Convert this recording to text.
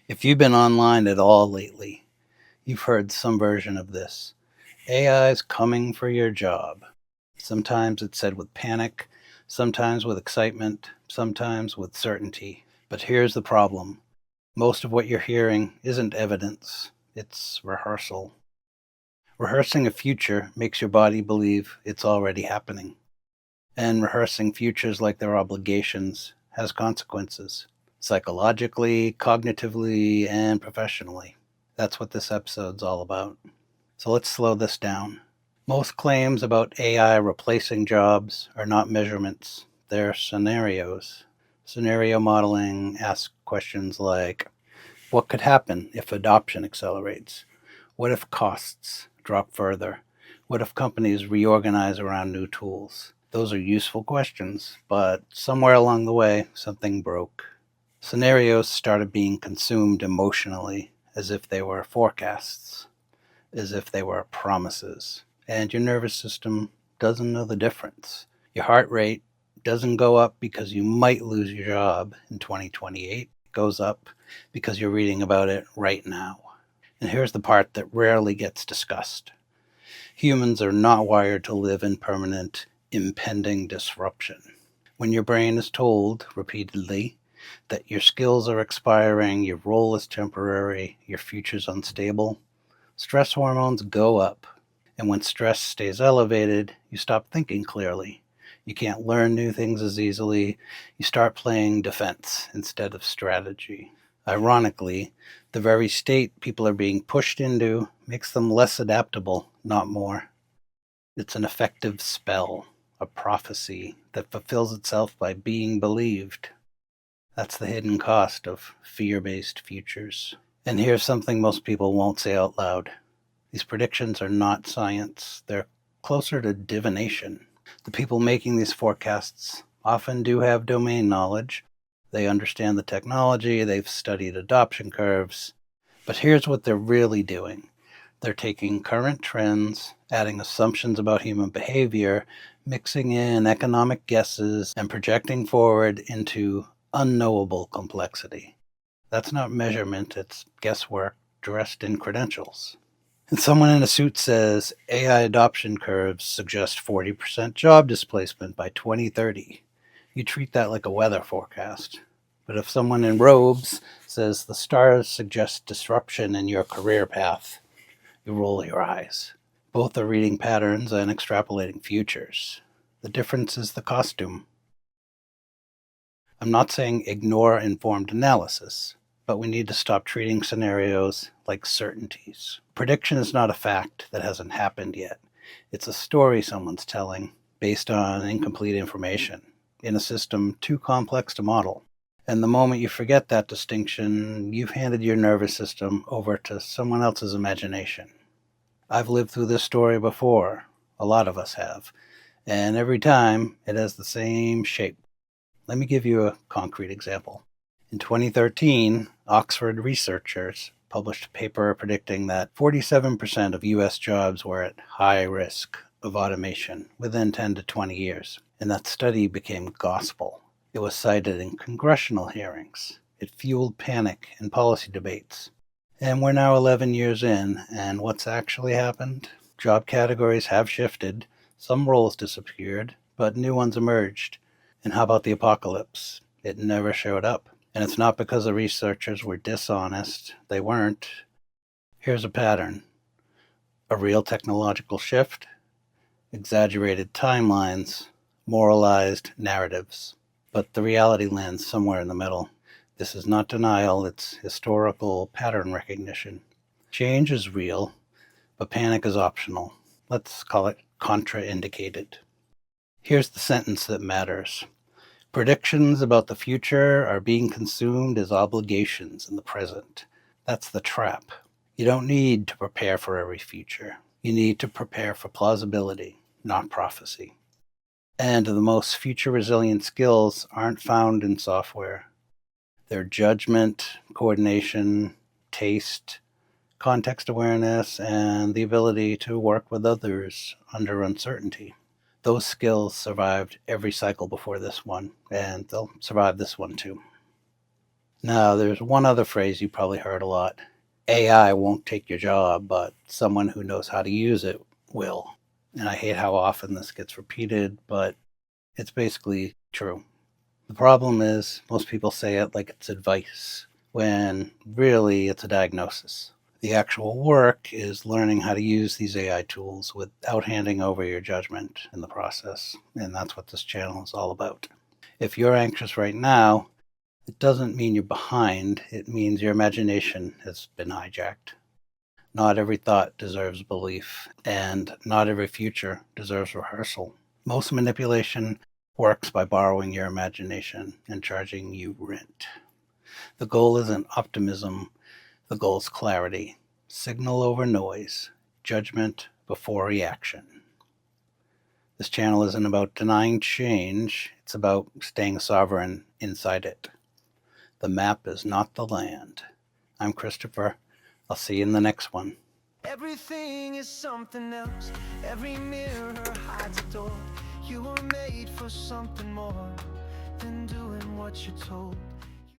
If you've been online at all lately, you've heard some version of this. AI's coming for your job. Sometimes it's said with panic, sometimes with excitement, sometimes with certainty. But here's the problem. Most of what you're hearing isn't evidence, it's rehearsal. Rehearsing a future makes your body believe it's already happening. And rehearsing futures like they're obligations has consequences, psychologically, cognitively, and professionally. That's what this episode's all about. So let's slow this down. Most claims about AI replacing jobs are not measurements, they're scenarios. Scenario modeling asks questions like, what could happen if adoption accelerates? What if costs drop further? What if companies reorganize around new tools? Those are useful questions, but somewhere along the way, something broke. Scenarios started being consumed emotionally, as if they were forecasts, as if they were promises. And your nervous system doesn't know the difference. Your heart rate doesn't go up because you might lose your job in 2028. It goes up because you're reading about it right now. And here's the part that rarely gets discussed. Humans are not wired to live in permanent, impending disruption. When your brain is told repeatedly that your skills are expiring, your role is temporary, your future's unstable, stress hormones go up. And when stress stays elevated, you stop thinking clearly. You can't learn new things as easily. You start playing defense instead of strategy. Ironically, the very state people are being pushed into makes them less adaptable, not more. It's an effective spell, a prophecy that fulfills itself by being believed. That's the hidden cost of fear-based futures. And here's something most people won't say out loud. These predictions are not science. They're closer to divination. The people making these forecasts often do have domain knowledge. They understand the technology, they've studied adoption curves. But here's what they're really doing. They're taking current trends, adding assumptions about human behavior, mixing in economic guesses, and projecting forward into unknowable complexity. That's not measurement, it's guesswork dressed in credentials. And someone in a suit says AI adoption curves suggest 40% job displacement by 2030. You treat that like a weather forecast. But if someone in robes says the stars suggest disruption in your career path, you roll your eyes. Both are reading patterns and extrapolating futures. The difference is the costume. I'm not saying ignore informed analysis, but we need to stop treating scenarios like certainties. Prediction is not a fact that hasn't happened yet. It's a story someone's telling based on incomplete information in a system too complex to model. And the moment you forget that distinction, you've handed your nervous system over to someone else's imagination. I've lived through this story before. A lot of us have. And every time, it has the same shape. Let me give you a concrete example. In 2013, Oxford researchers published a paper predicting that 47% of US jobs were at high risk of automation within 10 to 20 years. And that study became gospel. It was cited in congressional hearings. It fueled panic in policy debates. And we're now 11 years in, and what's actually happened? Job categories have shifted. Some roles disappeared, but new ones emerged. And how about the apocalypse? It never showed up. And it's not because the researchers were dishonest. They weren't. Here's a pattern. A real technological shift, exaggerated timelines, moralized narratives. But the reality lands somewhere in the middle. This is not denial, it's historical pattern recognition. Change is real, but panic is optional. Let's call it contraindicated. Here's the sentence that matters. Predictions about the future are being consumed as obligations in the present. That's the trap. You don't need to prepare for every future. You need to prepare for plausibility, not prophecy. And the most future-resilient skills aren't found in software. They're judgment, coordination, taste, context awareness, and the ability to work with others under uncertainty. Those skills survived every cycle before this one, and they'll survive this one too. Now, there's one other phrase you probably heard a lot. AI won't take your job, but someone who knows how to use it will. And I hate how often this gets repeated, but it's basically true. The problem is most people say it like it's advice, when really it's a diagnosis. The actual work is learning how to use these AI tools without handing over your judgment in the process. And that's what this channel is all about. If you're anxious right now, it doesn't mean you're behind. It means your imagination has been hijacked. Not every thought deserves belief, and not every future deserves rehearsal. Most manipulation works by borrowing your imagination and charging you rent. The goal isn't optimism, the goal is clarity. Signal over noise, judgment before reaction. This channel isn't about denying change, it's about staying sovereign inside it. The map is not the land. I'm Christopher. I'll see you in the next one. Everything is something else. Every mirror hides a door. You were made for something more than doing what you're told.